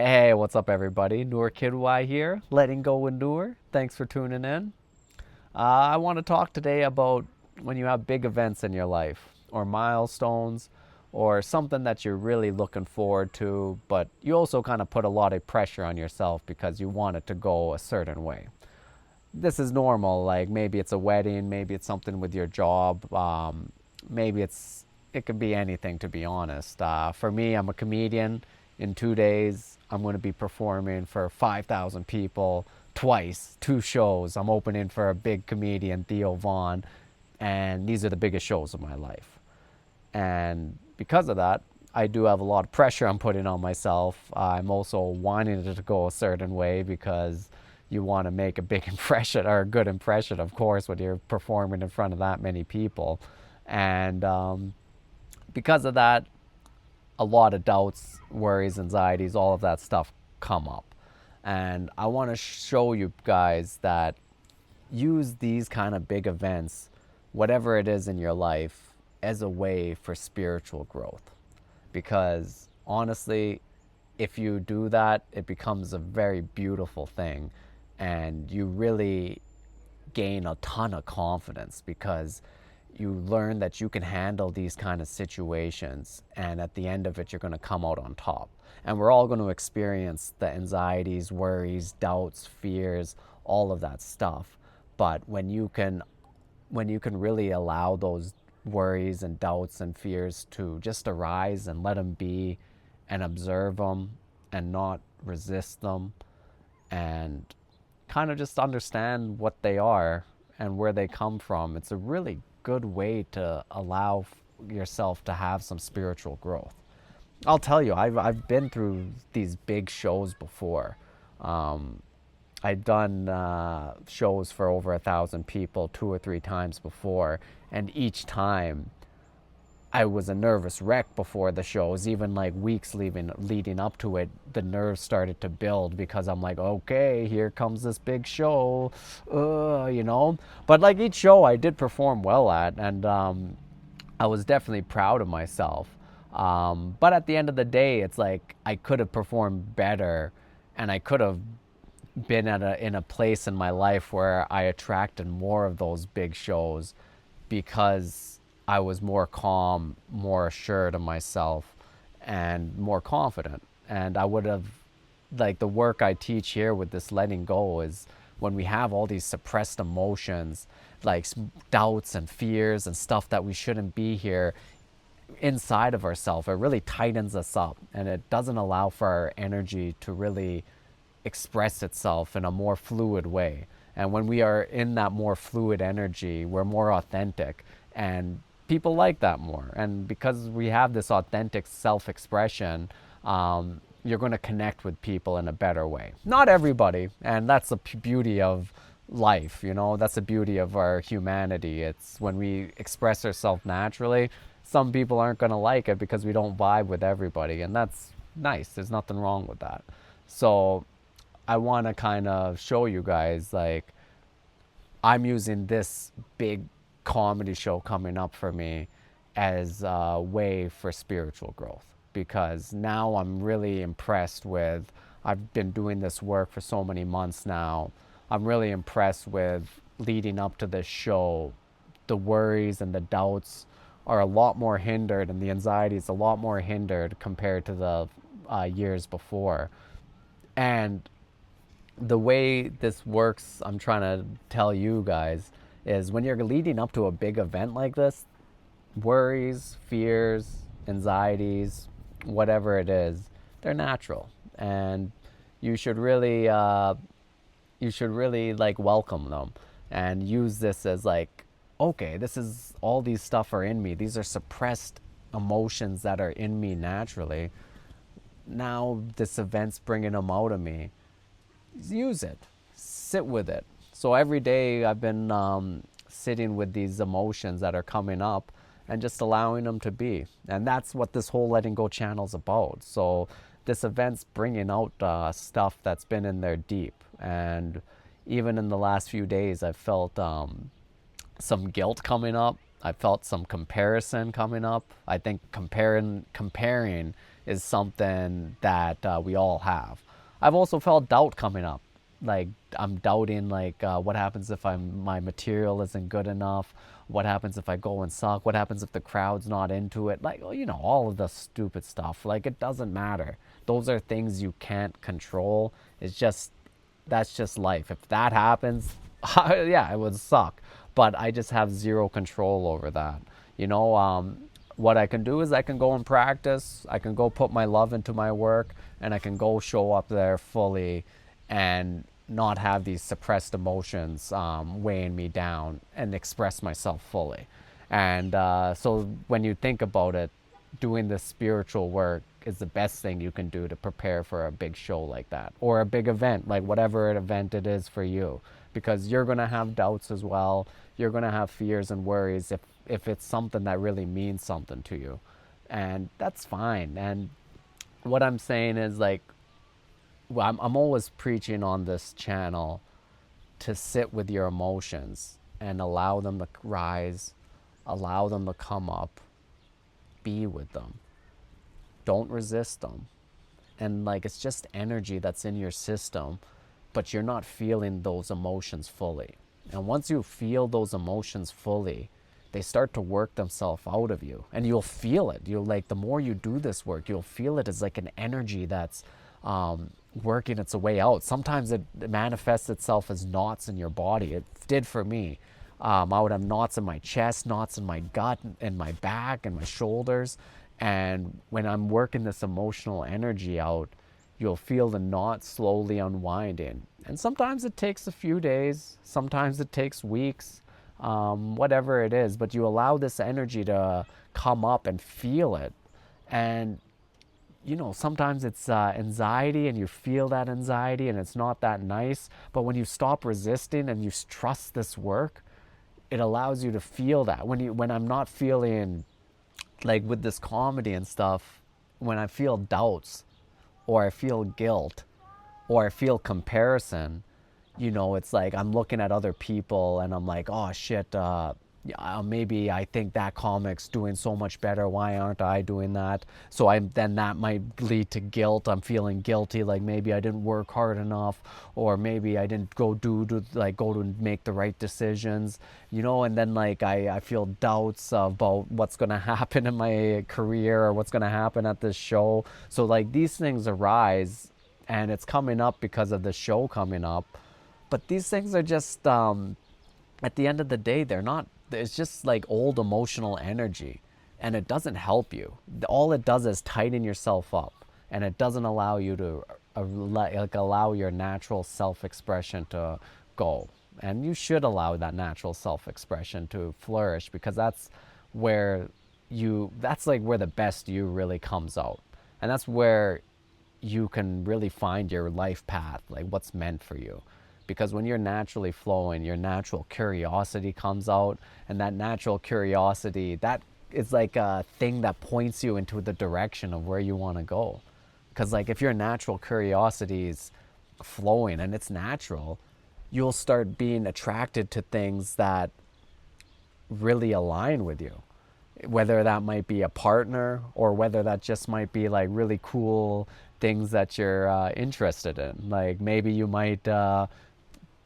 Hey, what's up, everybody? Noor Kidwai here, letting go and Noor. Thanks for tuning in. I want to talk today about when you have big events in your life, or milestones, or something that you're really looking forward to, but you also kind of put a lot of pressure on yourself because you want it to go a certain way. This is normal. Like maybe it's a wedding, maybe it's something with your job, maybe it could be anything, to be honest. For me, I'm a comedian. In 2 days, I'm going to be performing for 5,000 people twice, two shows. I'm opening for a big comedian, Theo Vaughn, and these are the biggest shows of my life. And because of that, I do have a lot of pressure I'm putting on myself. I'm also wanting it to go a certain way because you want to make a big impression, or a good impression, of course, when you're performing in front of that many people. And because of that, a lot of doubts, worries, anxieties, all of that stuff come up. And I want to show you guys that use these kind of big events, whatever it is in your life, as a way for spiritual growth. Because honestly, if you do that, it becomes a very beautiful thing. And you really gain a ton of confidence because you learn that you can handle these kind of situations, and at the end of it you're going to come out on top. And we're all going to experience the anxieties, worries, doubts, fears, all of that stuff. But when you can really allow those worries and doubts and fears to just arise and let them be, and observe them and not resist them, and kind of just understand what they are and where they come from, it's a really good way to allow yourself to have some spiritual growth. I'll tell you, I've been through these big shows before. Um, I've done shows for over 1,000 people 2 or 3 times before, and each time I was a nervous wreck before the shows. Even like weeks leading up to it, the nerves started to build because I'm like, okay, here comes this big show, you know. But like each show, I did perform well at, and I was definitely proud of myself. But at the end of the day, it's like I could have performed better, and I could have been in a place in my life where I attracted more of those big shows because I was more calm, more assured of myself, and more confident. And I would have, like, the work I teach here with this letting go is when we have all these suppressed emotions, like doubts and fears and stuff that we shouldn't be here inside of ourselves, it really tightens us up, and it doesn't allow for our energy to really express itself in a more fluid way. And when we are in that more fluid energy, we're more authentic, and people like that more. And because we have this authentic self expression, you're going to connect with people in a better way. Not everybody, and that's the beauty of life, you know, that's the beauty of our humanity. It's when we express ourselves naturally, some people aren't going to like it because we don't vibe with everybody, and that's nice. There's nothing wrong with that. So I want to kind of show you guys, like, I'm using this big comedy show coming up for me as a way for spiritual growth, because now I'm really impressed with, I've been doing this work for so many months now. I'm really impressed with leading up to this show. The worries and the doubts are a lot more hindered, and the anxiety is a lot more hindered compared to the years before. And the way this works, I'm trying to tell you guys, is when you're leading up to a big event like this, worries, fears, anxieties, whatever it is, they're natural, and you should really, like welcome them, and use this as like, okay, this is all these stuff are in me. These are suppressed emotions that are in me naturally. Now this event's bringing them out of me. Use it, sit with it. So every day I've been sitting with these emotions that are coming up and just allowing them to be. And that's what this whole letting go channel is about. So this event's bringing out stuff that's been in there deep. And even in the last few days, I've felt some guilt coming up. I felt some comparison coming up. I think comparing is something that we all have. I've also felt doubt coming up. Like I'm doubting, like what happens if my material isn't good enough? What happens if I go and suck? What happens if the crowd's not into it? Like, you know, all of the stupid stuff. Like, it doesn't matter. Those are things you can't control. It's just, that's just life. If that happens, yeah, it would suck. But I just have zero control over that. You know, what I can do is I can go and practice. I can go put my love into my work, and I can go show up there fully and not have these suppressed emotions weighing me down and express myself fully. And so when you think about it, doing this spiritual work is the best thing you can do to prepare for a big show like that, or a big event, like whatever event it is for you, because you're going to have doubts as well. You're going to have fears and worries if it's something that really means something to you. And that's fine. And what I'm saying is, like, well, I'm always preaching on this channel to sit with your emotions and allow them to rise, allow them to come up, be with them. Don't resist them. And like, it's just energy that's in your system, but you're not feeling those emotions fully. And once you feel those emotions fully, they start to work themselves out of you, and you'll feel it. You'll, like, the more you do this work, you'll feel it as like an energy that's working its way out. Sometimes it manifests itself as knots in your body. It did for me. I would have knots in my chest, knots in my gut, and my back, and my shoulders. And when I'm working this emotional energy out, you'll feel the knot slowly unwinding. And sometimes it takes a few days, sometimes it takes weeks, whatever it is, but you allow this energy to come up and feel it. And you know, sometimes it's anxiety, and you feel that anxiety, and it's not that nice. But when you stop resisting and you trust this work, it allows you to feel that. When I'm not feeling, like with this comedy and stuff, when I feel doubts, or I feel guilt, or I feel comparison, you know, it's like I'm looking at other people and I'm like, oh shit, maybe I think that comic's doing so much better. Why aren't I doing that? So then that might lead to guilt. I'm feeling guilty, like maybe I didn't work hard enough, or maybe I didn't go to make the right decisions, you know. And then like I feel doubts about what's gonna happen in my career, or what's gonna happen at this show. So like these things arise, and it's coming up because of the show coming up. But these things are just at the end of the day, they're not, it's just like old emotional energy, and it doesn't help you. All it does is tighten yourself up, and it doesn't allow you to allow your natural self-expression to go. And you should allow that natural self-expression to flourish, because that's like where the best you really comes out. And that's where you can really find your life path, like what's meant for you. Because when you're naturally flowing, your natural curiosity comes out, and that natural curiosity, that is like a thing that points you into the direction of where you want to go. Because like if your natural curiosity is flowing and it's natural, you'll start being attracted to things that really align with you. Whether that might be a partner, or whether that just might be like really cool things that you're interested in. Like maybe you might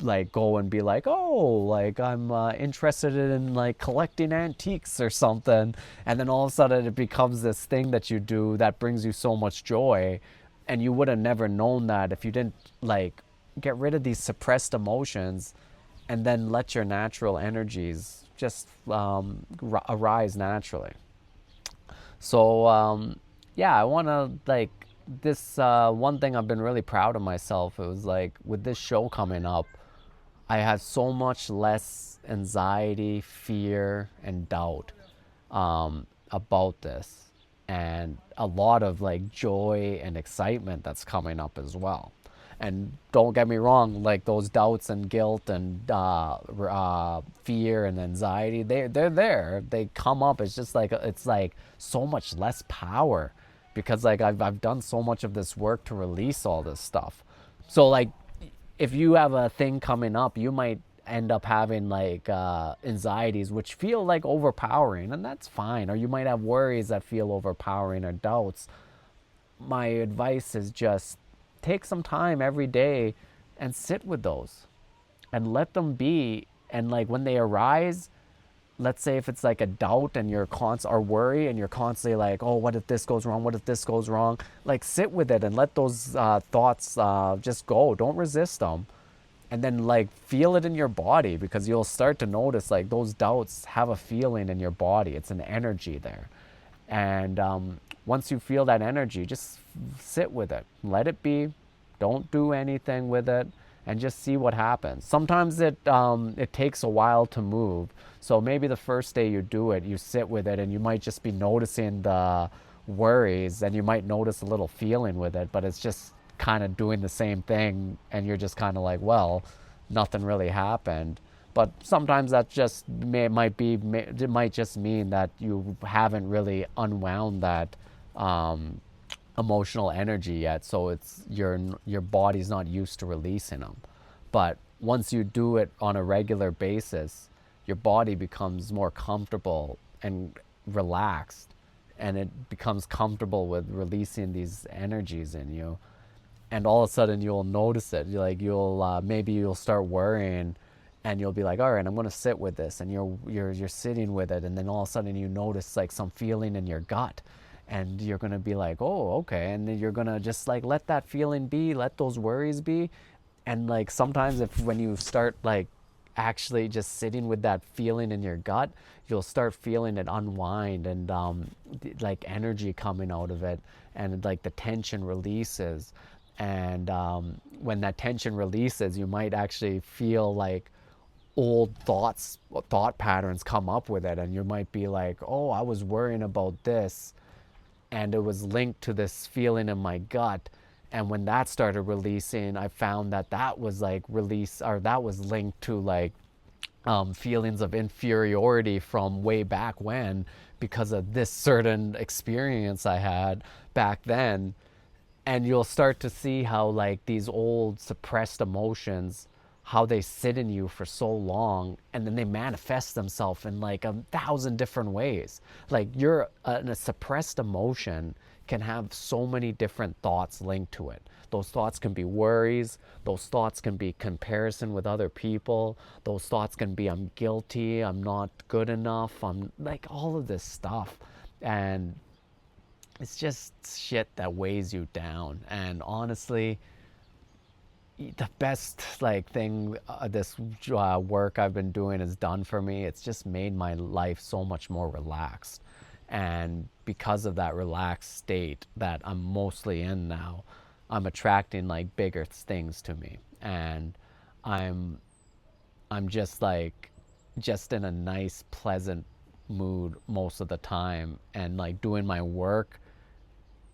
like go and be like, oh, like I'm interested in like collecting antiques or something, and then all of a sudden it becomes this thing that you do that brings you so much joy. And you would have never known that if you didn't like get rid of these suppressed emotions, and then let your natural energies just arise naturally. So yeah, I want to like this one thing I've been really proud of myself. It was like with this show coming up, I have so much less anxiety, fear, and doubt about this, and a lot of like joy and excitement that's coming up as well. And don't get me wrong, like those doubts and guilt and fear and anxiety, they're there. They come up. It's just like it's like so much less power, because like I've done so much of this work to release all this stuff. So like if you have a thing coming up, you might end up having like anxieties which feel like overpowering, and that's fine. Or you might have worries that feel overpowering, or doubts. my advice is just take some time every day and sit with those and let them be. And like when they arise, let's say if it's like a doubt and you're or worry and you're constantly like, oh, what if this goes wrong, what if this goes wrong, like sit with it and let those thoughts just go. Don't resist them. And then like feel it in your body, because you'll start to notice like those doubts have a feeling in your body. It's an energy there. And once you feel that energy, just sit with it, let it be, don't do anything with it, and just see what happens. Sometimes it takes a while to move. So maybe the first day you do it, you sit with it, and you might just be noticing the worries, and you might notice a little feeling with it, but it's just kind of doing the same thing, and you're just kind of like, well, nothing really happened. But sometimes that just it might just mean that you haven't really unwound that emotional energy yet, so it's your body's not used to releasing them. But once you do it on a regular basis, your body becomes more comfortable and relaxed, and it becomes comfortable with releasing these energies in you. And all of a sudden you'll notice it. You'll maybe you'll start worrying, and you'll be like, all right, I'm going to sit with this, and you're sitting with it, and then all of a sudden you notice like some feeling in your gut, and you're going to be like, oh, okay, and then you're going to just like let that feeling be, let those worries be. And like sometimes if when you start like actually just sitting with that feeling in your gut, you'll start feeling it unwind, and like energy coming out of it, and like the tension releases. And when that tension releases, you might actually feel like old thought patterns come up with it, and you might be like, oh, I was worrying about this, and it was linked to this feeling in my gut. And when that started releasing, I found that that was like that was linked to like feelings of inferiority from way back when, because of this certain experience I had back then. And you'll start to see how like these old suppressed emotions, how they sit in you for so long, and then they manifest themselves in like 1,000 different ways. Like a suppressed emotion can have so many different thoughts linked to it. Those thoughts can be worries, those thoughts can be comparison with other people, those thoughts can be I'm guilty, I'm not good enough, I'm like all of this stuff. And it's just shit that weighs you down. And honestly, the best like thing this work I've been doing has done for me, it's just made my life so much more relaxed. And because of that relaxed state that I'm mostly in now, I'm attracting like bigger things to me. And i'm I'm just like just in a nice pleasant mood most of the time, and like doing my work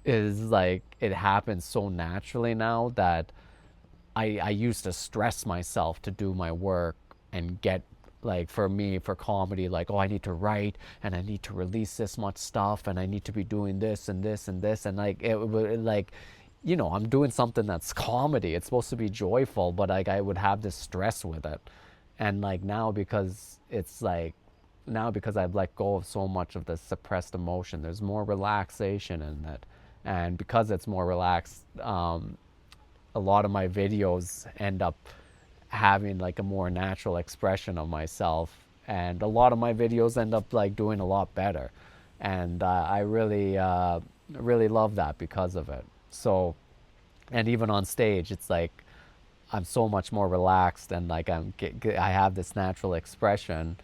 is like it happens so naturally now that I used to stress myself to do my work and get like for me for comedy, like, oh, I need to write and I need to release this much stuff and I need to be doing this and this and this, and like like, I'm doing something that's comedy, it's supposed to be joyful, but like I would have this stress with it. And like now, because it's like now because I've let go of so much of the suppressed emotion, there's more relaxation in it. And because it's more relaxed, a lot of my videos end up having like a more natural expression of myself, and a lot of my videos end up like doing a lot better. And I really love that because of it. So, and even on stage, it's like I'm so much more relaxed, and like I have this natural expression.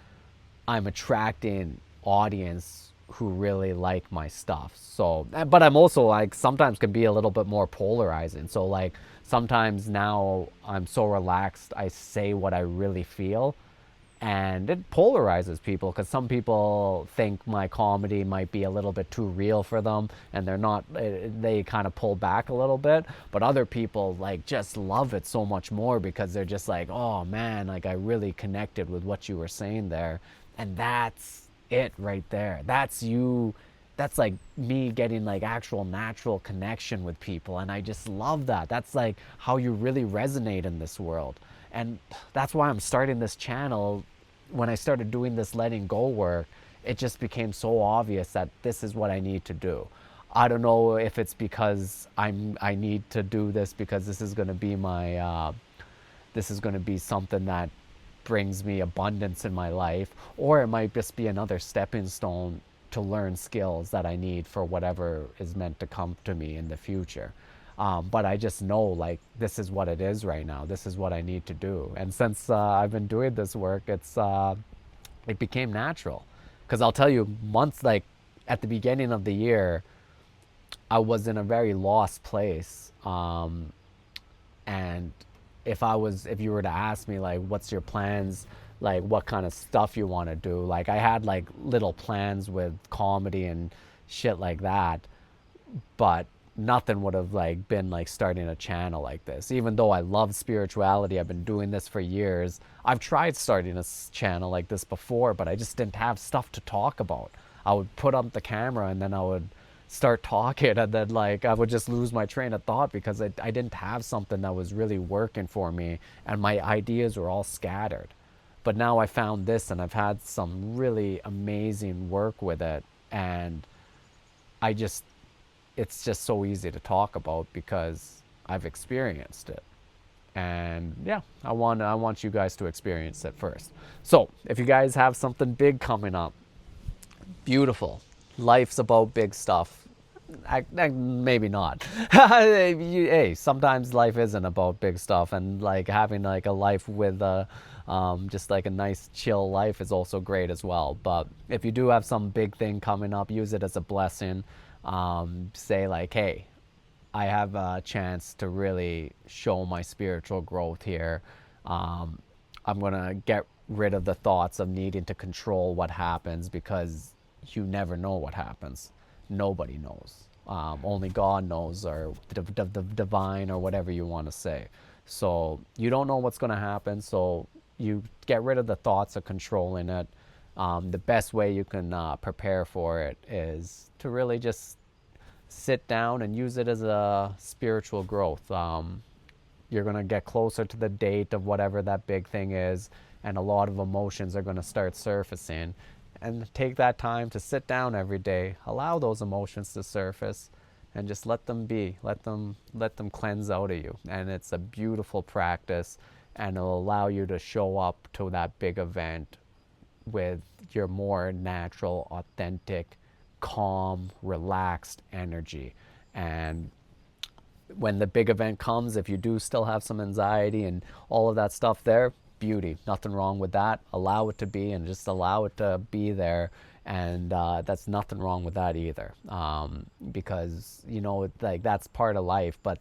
I'm attracting audience who really like my stuff. So, but I'm also like sometimes can be a little bit more polarizing. So like sometimes now I'm so relaxed, I say what I really feel, and it polarizes people, because some people think my comedy might be a little bit too real for them, and they're not, they kind of pull back a little bit. But other people like just love it so much more, because they're just like, oh man, like I really connected with what you were saying there. And that's it right there. That's you. That's like me getting like actual natural connection with people, and I just love that. That's like how you really resonate in this world. And that's why I'm starting this channel. When I started doing this letting go work, it just became so obvious that this is what I need to do. I don't know if it's because I need to do this because this is going to be this is going to be something that brings me abundance in my life, or it might just be another stepping stone to learn skills that I need for whatever is meant to come to me in the future. But I just know, like, this is what it is right now. This is what I need to do. And since I've been doing this work, it became natural. Because I'll tell you, months like at the beginning of the year, I was in a very lost place. And if you were to ask me, like, what's your plans, like what kind of stuff you want to do, like I had like little plans with comedy and shit like that, but nothing would have like been like starting a channel like this. Even though I love spirituality, I've been doing this for years. I've tried starting a channel like this before, but I just didn't have stuff to talk about. I would put up the camera and then I would start talking, and then like I would just lose my train of thought because I didn't have something that was really working for me, and my ideas were all scattered. But now I found this and I've had some really amazing work with it, and I just it's just so easy to talk about because I've experienced it. And yeah, I want you guys to experience it first. So if you guys have something big coming up, beautiful. Life's about big stuff. Maybe not. Hey, sometimes life isn't about big stuff, and like having like a life with just like a nice chill life is also great as well. But if you do have some big thing coming up, use it as a blessing. Say like, hey, I have a chance to really show my spiritual growth here. I'm gonna get rid of the thoughts of needing to control what happens, because you never know what happens. Nobody knows. Only God knows, or the divine, or whatever you want to say. So you don't know what's going to happen. So you get rid of the thoughts of controlling it. The best way you can prepare for it is to really just sit down and use it as a spiritual growth. You're going to get closer to the date of whatever that big thing is, and a lot of emotions are going to start surfacing. And take that time to sit down every day, allow those emotions to surface, and just let them be, let them cleanse out of you. And it's a beautiful practice, and it'll allow you to show up to that big event with your more natural, authentic, calm, relaxed energy. And when the big event comes, if you do still have some anxiety and all of that stuff there, beauty, nothing wrong with that. Allow it to be, and just allow it to be there. And that's nothing wrong with that either, because like that's part of life. But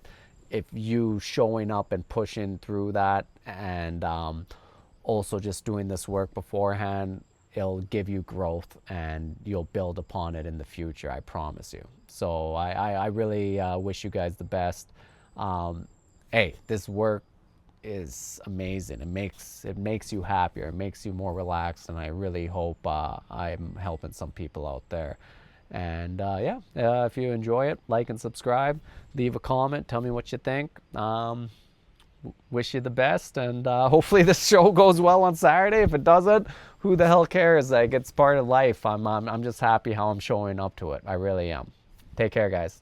if you showing up and pushing through that, and also just doing this work beforehand, it'll give you growth, and you'll build upon it in the future, I promise you. So I really wish you guys the best. Hey, this work is amazing. It makes you happier, it makes you more relaxed, and I really hope I'm helping some people out there. And if you enjoy it, like and subscribe, leave a comment, tell me what you think. Wish you the best, and hopefully this show goes well on Saturday. If it doesn't, who the hell cares? Like, it's part of life. I'm just happy how I'm showing up to it. I really am. Take care, guys.